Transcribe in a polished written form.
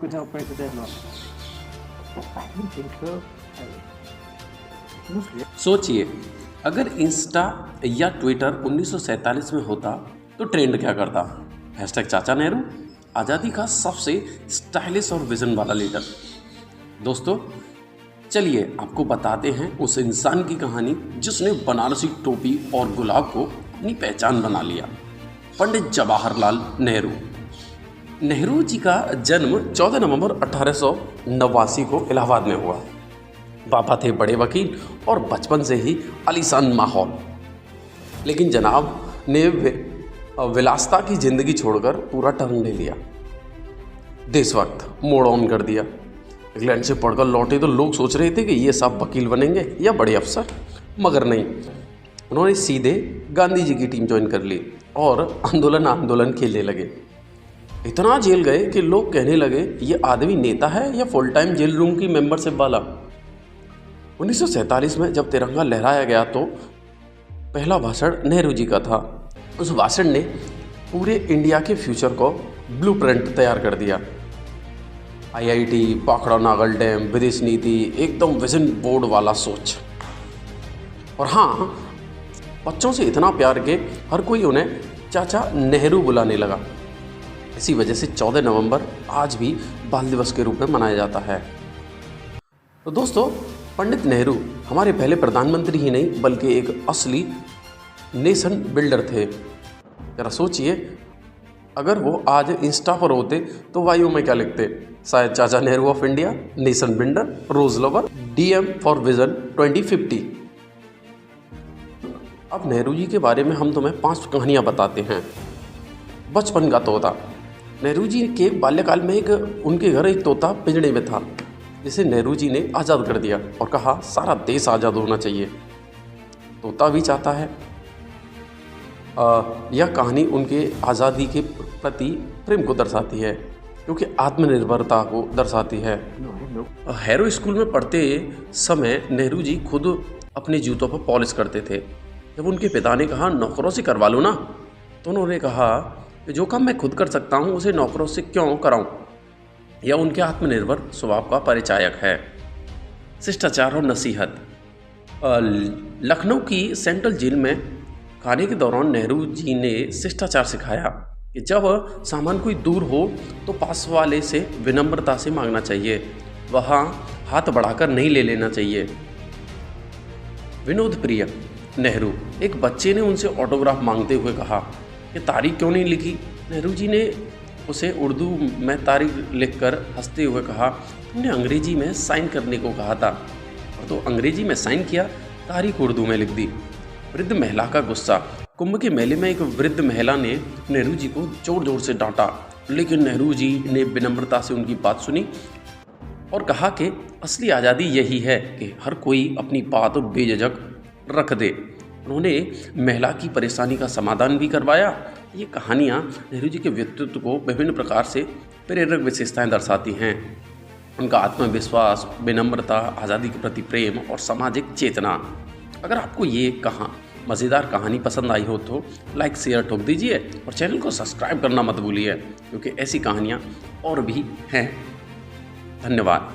could help break the deadlock. I don't think so. सोचिए, अगर Insta या Twitter 1947 में होता तो ट्रेंड क्या करता? हैशटैग चाचा नेहरू, आज़ादी का सबसे स्टाइलिश और विजन वाला लीडर। दोस्तों, चलिए आपको बताते हैं उस इंसान की कहानी जिसने बनारसी टोपी और गुलाब को अपनी पहचान बना लिया। पंडित जवाहरलाल नेहरू। नेहरू जी का जन्म 14 नवंबर 1889 को इलाहाबाद में हुआ। पापा थे बड़े वकील और बचपन से ही आलीशान माहौल। लेकिन जनाब ने विलासता की ज़िंदगी छोड़कर पूरा टर्न ले लिया। देशभक्त मोड़ ऑन कर दिया। इंग्लैंड से पढ़कर लौटे तो लोग सोच रहे थे कि ये सब वकील बनेंगे या बड़े अफसर, मगर नहीं, उन्होंने सीधे गांधी जी की टीम ज्वाइन कर ली और आंदोलन खेलने लगे। इतना जेल गए कि लोग कहने लगे ये आदमी नेता है या फुल टाइम जेल रूम की मेंबरशिप वाला। 1947 में जब तिरंगा लहराया गया तो पहला भाषण नेहरू जी का था। उस भाषण ने पूरे इंडिया के फ्यूचर को ब्लूप्रिंट तैयार कर दिया। आईआईटी, पाखड़ा नागल डैम, विदेश नीति, एकदम विजन बोर्ड वाला सोच। और हाँ, बच्चों से इतना प्यार के हर कोई उन्हें चाचा नेहरू बुलाने लगा। इसी वजह से 14 नवंबर आज भी बाल दिवस के रूप में मनाया जाता है। तो दोस्तों, पंडित नेहरू हमारे पहले प्रधानमंत्री ही नहीं बल्कि एक असली नेशन बिल्डर थे। जरा सोचिए, अगर वो आज इंस्टा पर होते तो वायु में क्या लिखते? शायद Chacha Nehru of India, nation builder, rose lover, DM for vision 2050। अब नेहरू जी के बारे में हम तुम्हें 5 कहानियां बताते हैं। बचपन का तोता। नेहरू जी के बाल्यकाल में उनके घर एक तोता पिंजड़े में था, जिसे नेहरू जी ने आज़ाद कर दिया और कहा सारा देश आज़ाद होना चाहिए। तोता भी चाहता है। यह कहानी उनके आज़ादी के प्रति प्रेम को दर्शाती है, क्योंकि आत्मनिर्भरता को दर्शाती है। हैरो स्कूल में पढ़ते समय नेहरू जी खुद अपने जूतों पर पॉलिश करते थे। जब उनके पिता ने कहा नौकरों से करवा लो ना, तो उन्होंने कहा कि जो काम मैं खुद कर सकता हूँ उसे नौकरों से क्यों कराऊँ। यह उनके आत्मनिर्भर स्वभाव का परिचायक है। शिष्टाचार और नसीहत। लखनऊ की सेंट्रल जेल में खाने के दौरान नेहरू जी ने शिष्टाचार सिखाया कि जब सामान कोई दूर हो तो पास वाले से विनम्रता से मांगना चाहिए, वहाँ हाथ बढ़ाकर नहीं ले लेना चाहिए। विनोद प्रिय नेहरू। एक बच्चे ने उनसे ऑटोग्राफ मांगते हुए कहा कि तारीख क्यों नहीं लिखी। नेहरू जी ने उसे उर्दू में तारीख लिखकर हंसते हुए कहा, तुमने अंग्रेजी में साइन करने को कहा था, और तो अंग्रेजी में साइन किया, तारीख उर्दू में लिख दी। वृद्ध महिला का गुस्सा। कुंभ के मेले में एक वृद्ध महिला ने नेहरू जी को जोर जोर से डांटा, लेकिन नेहरू जी ने विनम्रता से उनकी बात सुनी और कहा कि असली आज़ादी यही है कि हर कोई अपनी बात बेझिझक रख दे। उन्होंने महिला की परेशानी का समाधान भी करवाया। ये कहानियाँ नेहरू जी के व्यक्तित्व को विभिन्न प्रकार से प्रेरक विशेषताएं दर्शाती हैं। उनका आत्मविश्वास, विनम्रता, आज़ादी के प्रति प्रेम और सामाजिक चेतना। अगर आपको ये मज़ेदार कहानी पसंद आई हो तो लाइक शेयर ठोक दीजिए और चैनल को सब्सक्राइब करना मत भूलिए, क्योंकि ऐसी कहानियाँ और भी हैं। धन्यवाद।